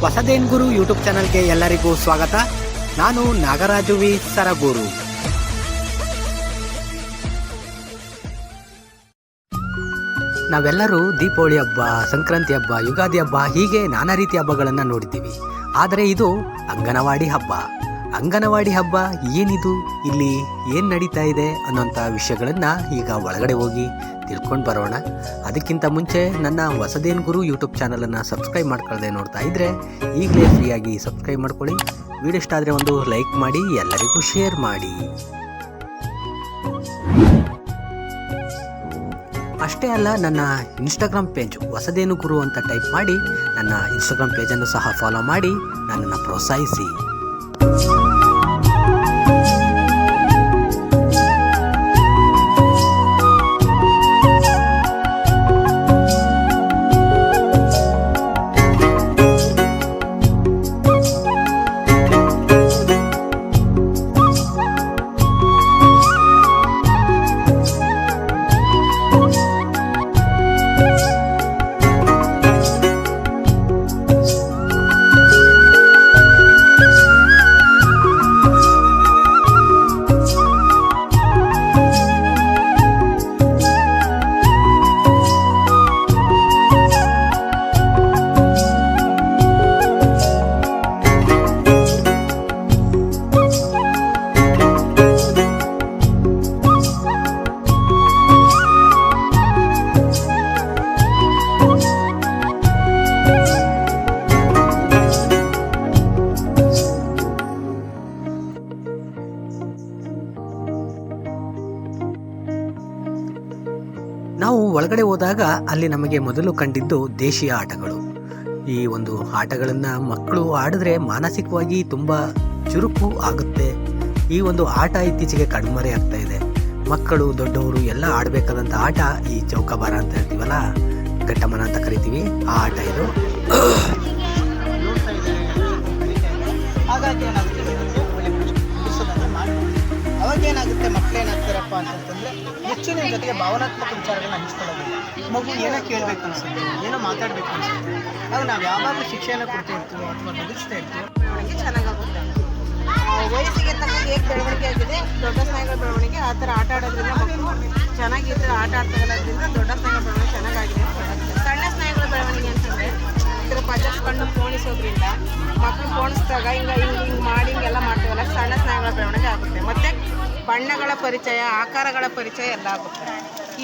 ಹೊಸದೇನ್ ಗುರು YouTube ಚಾನಲ್ಗೆ ಎಲ್ಲರಿಗೂ ಸ್ವಾಗತ. ನಾನು ನಾಗರಾಜು ವಿ ಸರಗೂರು. ನಾವೆಲ್ಲರೂ ದೀಪಾವಳಿ ಹಬ್ಬ, ಸಂಕ್ರಾಂತಿ ಹಬ್ಬ, ಯುಗಾದಿ ಹಬ್ಬ ಹೀಗೆ ನಾನಾ ರೀತಿಯ ಹಬ್ಬಗಳನ್ನು ನೋಡಿದ್ದೀವಿ. ಆದರೆ ಇದು ಅಂಗನವಾಡಿ ಹಬ್ಬ. ಅಂಗನವಾಡಿ ಹಬ್ಬ ಏನಿದು, ಇಲ್ಲಿ ಏನು ನಡೀತಾ ಇದೆ ಅನ್ನೋಂಥ ವಿಷಯಗಳನ್ನು ಈಗ ಒಳಗಡೆ ಹೋಗಿ ತಿಳ್ಕೊಂಡು ಬರೋಣ. ಅದಕ್ಕಿಂತ ಮುಂಚೆ ನನ್ನ ಹೊಸದೇನ್ ಗುರು ಯೂಟ್ಯೂಬ್ ಚಾನಲನ್ನು ಸಬ್ಸ್ಕ್ರೈಬ್ ಮಾಡ್ಕೊಳ್ಳದೆ ನೋಡ್ತಾ ಇದ್ದರೆ ಈಗಲೇ ಫ್ರೀಯಾಗಿ ಸಬ್ಸ್ಕ್ರೈಬ್ ಮಾಡ್ಕೊಳ್ಳಿ. ವಿಡಿಯೋ ಇಷ್ಟ ಆದರೆ ಒಂದು ಲೈಕ್ ಮಾಡಿ, ಎಲ್ಲರಿಗೂ ಶೇರ್ ಮಾಡಿ. ಅಷ್ಟೇ ಅಲ್ಲ, ನನ್ನ ಇನ್ಸ್ಟಾಗ್ರಾಮ್ ಪೇಜ್ ಹೊಸದೇನು ಗುರು ಅಂತ ಟೈಪ್ ಮಾಡಿ ನನ್ನ ಇನ್ಸ್ಟಾಗ್ರಾಮ್ ಪೇಜನ್ನು ಸಹ ಫಾಲೋ ಮಾಡಿ ನನ್ನನ್ನು ಪ್ರೋತ್ಸಾಹಿಸಿ. ನಾವು ಒಳಗಡೆ ಹೋದಾಗ ಅಲ್ಲಿ ನಮಗೆ ಮೊದಲು ಕಂಡಿದ್ದು ದೇಶೀಯ ಆಟಗಳು. ಈ ಒಂದು ಆಟಗಳನ್ನು ಮಕ್ಕಳು ಆಡಿದ್ರೆ ಮಾನಸಿಕವಾಗಿ ತುಂಬ ಚುರುಕು ಆಗುತ್ತೆ. ಈ ಒಂದು ಆಟ ಇತ್ತೀಚೆಗೆ ಕಣ್ಮರೆ ಆಗ್ತಾ ಇದೆ. ಮಕ್ಕಳು ದೊಡ್ಡವರು ಎಲ್ಲ ಆಡಬೇಕಾದಂಥ ಆಟ ಈ ಚೌಕಾಬಾರ ಅಂತ ಹೇಳ್ತೀವಲ್ಲ, ಘಟ್ಟಮನ ಅಂತ ಕರಿತೀವಿ, ಆ ಆಟ ಇದು. ಅವಾಗೇನಾಗುತ್ತೆ, ಮಕ್ಕಳೇನಾಗ್ತಾರಪ್ಪ ಅಂತಂತಂದರೆ ಹೆಚ್ಚು ನಿಮ್ಮ ಜೊತೆಗೆ ಭಾವನಾತ್ಮಕ ವಿಚಾರಗಳನ್ನ ಹಂಚ್ಕೊಳ್ಳೋದಿಲ್ಲ. ಮಗು ಏನೋ ಕೇಳಬೇಕು ಅನಿಸುತ್ತೆ, ಏನೋ ಮಾತಾಡಬೇಕು ಅನಿಸುತ್ತೆ. ನಾವು ಯಾವಾಗಲೂ ಶಿಕ್ಷೆಯನ್ನು ಕೊಡ್ತಾ ಇರ್ತೀವೋ ಅಥವಾ ಬದುಕಿಸ್ತಾ ಇರ್ತೀವೋ ಬೆಳವಣಿಗೆ ಚೆನ್ನಾಗಾಗುತ್ತೆ. ವಯಸ್ಸಿಗೆ ತಕ್ಕ ಹೇಗೆ ಬೆಳವಣಿಗೆ ಆಗಿದೆ, ದೊಡ್ಡ ಸ್ನಾಯುಗಳ ಬೆಳವಣಿಗೆ ಆ ಥರ ಆಟ ಆಡೋದ್ರಿಂದ ಮಕ್ಕಳು ಚೆನ್ನಾಗಿ ಆಟ ಆಡ್ತಾಗೋದ್ರಿಂದ ದೊಡ್ಡ ಸ್ನಾಯುಗಳ ಬೆಳವಣಿಗೆ ಚೆನ್ನಾಗಾಗಿದೆ. ಸಣ್ಣ ಸ್ನಾಯುಗಳ ಬೆಳವಣಿಗೆ ಅಂತಂದರೆ ಈ ಥರ ಪಚಾಸ್ಕೊಂಡು ಪೋಣಿಸೋದ್ರಿಂದ ಮಕ್ಕಳು ಪೋಣಿಸಿದಾಗ ಹಿಂಗೆ ಮಾಡಿ ಹಿಂಗೆಲ್ಲ ಮಾಡ್ತೀವಲ್ಲ, ಸಣ್ಣ ಸ್ನಾಯುಗಳ ಬೆಳವಣಿಗೆ ಆಗುತ್ತೆ. ಮತ್ತು ಬಣ್ಣಗಳ ಪರಿಚಯ, ಆಕಾರಗಳ ಪರಿಚಯ ಎಲ್ಲ ಆಗುತ್ತೆ.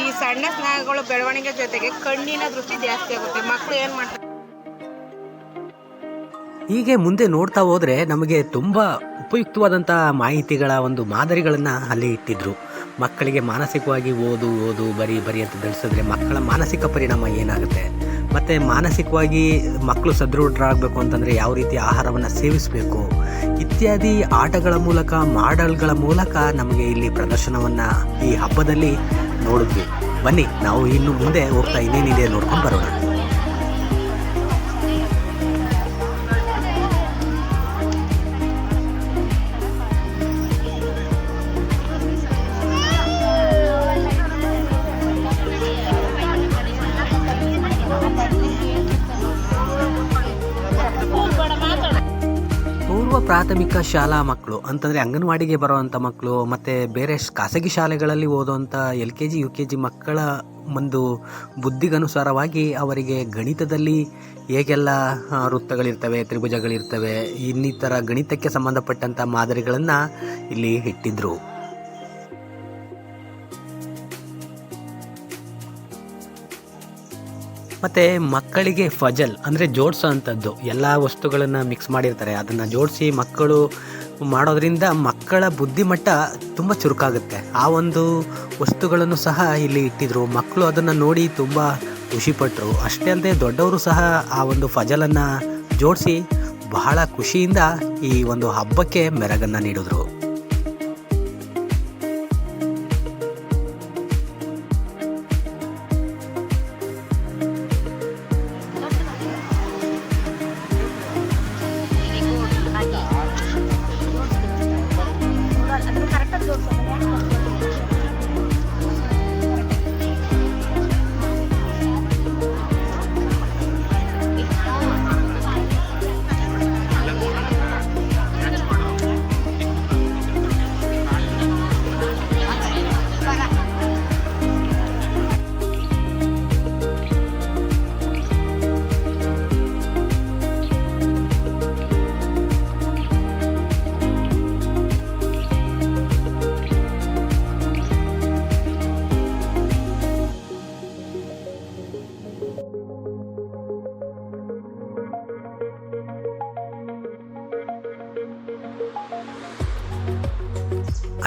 ಈ ಸಣ್ಣ ಸ್ನಾಯುಗಳ ಬೆಳವಣಿಗೆ ಜೊತೆಗೆ ಕಣ್ಣಿನ ದೃಷ್ಟಿ ಜಾಸ್ತಿ ಆಗುತ್ತೆ. ಮಕ್ಕಳು ಏನು ಮಾಡ್ತಾರೆ, ಹೀಗೆ ಮುಂದೆ ನೋಡ್ತಾ ಹೋದರೆ ನಮಗೆ ತುಂಬ ಉಪಯುಕ್ತವಾದಂಥ ಮಾಹಿತಿಗಳ ಒಂದು ಮಾದರಿಗಳನ್ನು ಅಲ್ಲಿ ಇಟ್ಟಿದ್ರು. ಮಕ್ಕಳಿಗೆ ಮಾನಸಿಕವಾಗಿ ಓದು ಬರಿ ಅಂತ ತಿಳಿಸಿದ್ರೆ ಮಕ್ಕಳ ಮಾನಸಿಕ ಪರಿಣಾಮ ಏನಾಗುತ್ತೆ, ಮತ್ತು ಮಾನಸಿಕವಾಗಿ ಮಕ್ಕಳು ಸದೃಢರಾಗಬೇಕು ಅಂತಂದರೆ ಯಾವ ರೀತಿ ಆಹಾರವನ್ನು ಸೇವಿಸಬೇಕು ಇತ್ಯಾದಿ ಆಟಗಳ ಮೂಲಕ, ಮಾಡೆಲ್ಗಳ ಮೂಲಕ ನಮಗೆ ಇಲ್ಲಿ ಪ್ರದರ್ಶನವನ್ನು ಈ ಹಬ್ಬದಲ್ಲಿ ನೋಡಿದ್ವಿ. ಬನ್ನಿ ನಾವು ಇನ್ನು ಮುಂದೆ ಹೋಗ್ತಾ ಇನ್ನೇನಿದೆ ನೋಡ್ಕೊಂಡು ಬರೋಣ. ಪೂರ್ವ ಪ್ರಾಥಮಿಕ ಶಾಲಾ ಮಕ್ಕಳು ಅಂತಂದರೆ ಅಂಗನವಾಡಿಗೆ ಬರುವಂಥ ಮಕ್ಕಳು, ಮತ್ತು ಬೇರೆ ಖಾಸಗಿ ಶಾಲೆಗಳಲ್ಲಿ ಓದುವಂಥ LKG UKG ಮಕ್ಕಳ ಒಂದು ಬುದ್ಧಿಗನುಸಾರವಾಗಿ ಅವರಿಗೆ ಗಣಿತದಲ್ಲಿ ಹೇಗೆಲ್ಲ ವೃತ್ತಗಳಿರ್ತವೆ, ತ್ರಿಭುಜಗಳಿರ್ತವೆ, ಇನ್ನಿತರ ಗಣಿತಕ್ಕೆ ಸಂಬಂಧಪಟ್ಟಂಥ ಮಾದರಿಗಳನ್ನು ಇಲ್ಲಿ ಇಟ್ಟಿದ್ರು. ಮತ್ತು ಮಕ್ಕಳಿಗೆ ಫಜಲ್ ಅಂದರೆ ಜೋಡಿಸೋ ಅಂಥದ್ದು, ಎಲ್ಲ ವಸ್ತುಗಳನ್ನು ಮಿಕ್ಸ್ ಮಾಡಿರ್ತಾರೆ, ಅದನ್ನು ಜೋಡಿಸಿ ಮಕ್ಕಳು ಮಾಡೋದ್ರಿಂದ ಮಕ್ಕಳ ಬುದ್ಧಿಮಟ್ಟ ತುಂಬ ಚುರುಕಾಗುತ್ತೆ. ಆ ಒಂದು ವಸ್ತುಗಳನ್ನು ಸಹ ಇಲ್ಲಿ ಇಟ್ಟಿದ್ರು. ಮಕ್ಕಳು ಅದನ್ನು ನೋಡಿ ತುಂಬ ಖುಷಿಪಟ್ಟರು. ಅಷ್ಟೇ ಅಲ್ಲದೆ ದೊಡ್ಡವರು ಸಹ ಆ ಒಂದು ಫಜಲನ್ನು ಜೋಡಿಸಿ ಬಹಳ ಖುಷಿಯಿಂದ ಈ ಒಂದು ಹಬ್ಬಕ್ಕೆ ಮೆರಗನ್ನು ನೀಡಿದ್ರು.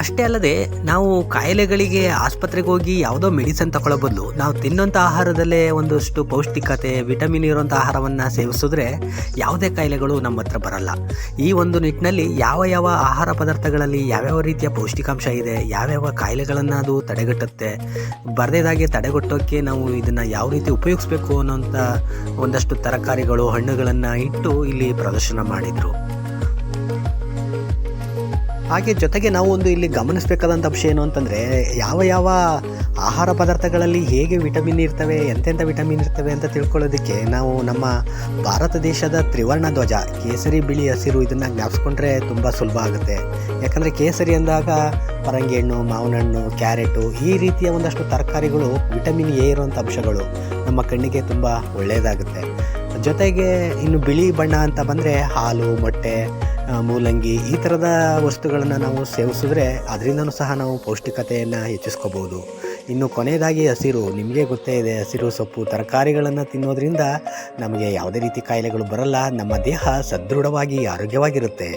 ಅಷ್ಟೇ ಅಲ್ಲದೆ ನಾವು ಕಾಯಿಲೆಗಳಿಗೆ ಆಸ್ಪತ್ರೆಗೆ ಹೋಗಿ ಯಾವುದೋ ಮೆಡಿಸಿನ್ ತಗೊಳ್ಳೋ ಬದಲು ನಾವು ತಿನ್ನೋಂಥ ಆಹಾರದಲ್ಲೇ ಒಂದಷ್ಟು ಪೌಷ್ಟಿಕತೆ ವಿಟಮಿನ್ ಇರುವಂಥ ಆಹಾರವನ್ನು ಸೇವಿಸಿದ್ರೆ ಯಾವುದೇ ಕಾಯಿಲೆಗಳು ನಮ್ಮ ಹತ್ರ ಬರಲ್ಲ. ಈ ಒಂದು ನಿಟ್ಟಿನಲ್ಲಿ ಯಾವ ಯಾವ ಆಹಾರ ಪದಾರ್ಥಗಳಲ್ಲಿ ಯಾವ್ಯಾವ ರೀತಿಯ ಪೌಷ್ಟಿಕಾಂಶ ಇದೆ, ಯಾವ್ಯಾವ ಕಾಯಿಲೆಗಳನ್ನು ಅದು ತಡೆಗಟ್ಟುತ್ತೆ, ಬರದೇದಾಗೆ ತಡೆಗಟ್ಟೋಕ್ಕೆ ನಾವು ಇದನ್ನು ಯಾವ ರೀತಿ ಉಪಯೋಗಿಸ್ಬೇಕು ಅನ್ನೋಂಥ ಒಂದಷ್ಟು ತರಕಾರಿಗಳು ಹಣ್ಣುಗಳನ್ನು ಇಟ್ಟು ಇಲ್ಲಿ ಪ್ರದರ್ಶನ ಮಾಡಿದರು. ಹಾಗೆ ಜೊತೆಗೆ ನಾವು ಒಂದು ಇಲ್ಲಿ ಗಮನಿಸಬೇಕಾದಂಥ ಅಂಶ ಏನು ಅಂತಂದರೆ ಯಾವ ಯಾವ ಆಹಾರ ಪದಾರ್ಥಗಳಲ್ಲಿ ಹೇಗೆ ವಿಟಮಿನ್ ಇರ್ತವೆ, ಎಂತೆಂಥ ವಿಟಮಿನ್ ಇರ್ತವೆ ಅಂತ ತಿಳ್ಕೊಳ್ಳೋದಕ್ಕೆ ನಾವು ನಮ್ಮ ಭಾರತ ದೇಶದ ತ್ರಿವರ್ಣ ಧ್ವಜ ಕೇಸರಿ ಬಿಳಿ ಹಸಿರು ಇದನ್ನು ಜ್ಞಾಪಿಸ್ಕೊಂಡ್ರೆ ತುಂಬ ಸುಲಭ ಆಗುತ್ತೆ. ಯಾಕಂದರೆ ಕೇಸರಿ ಅಂದಾಗ ಪರಂಗಿ ಹಣ್ಣು, ಮಾವಿನ ಹಣ್ಣು, ಕ್ಯಾರೆಟು ಈ ರೀತಿಯ ಒಂದಷ್ಟು ತರಕಾರಿಗಳು ವಿಟಮಿನ್ ಎ ಇರುವಂಥ ಅಂಶಗಳು ನಮ್ಮ ಕಣ್ಣಿಗೆ ತುಂಬ ಒಳ್ಳೆಯದಾಗುತ್ತೆ. ಜೊತೆಗೆ ಇನ್ನು ಬಿಳಿ ಬಣ್ಣ ಅಂತ ಬಂದರೆ ಹಾಲು, ಮೊಟ್ಟೆ, ಮೂಲಂಗಿ ಈ ಥರದ ವಸ್ತುಗಳನ್ನು ನಾವು ಸೇವಿಸಿದ್ರೆ ಅದರಿಂದನೂ ಸಹ ನಾವು ಪೌಷ್ಟಿಕತೆಯನ್ನು ಹೆಚ್ಚಿಸ್ಕೋಬೋದು. ಇನ್ನು ಕೊನೆಯದಾಗಿ ಹಸಿರು, ನಿಮಗೆ ಗೊತ್ತೇ ಇದೆ, ಹಸಿರು ಸೊಪ್ಪು ತರಕಾರಿಗಳನ್ನು ತಿನ್ನೋದ್ರಿಂದ ನಮಗೆ ಯಾವುದೇ ರೀತಿ ಕಾಯಿಲೆಗಳು ಬರಲ್ಲ, ನಮ್ಮ ದೇಹ ಸದೃಢವಾಗಿ ಆರೋಗ್ಯವಾಗಿರುತ್ತೆ.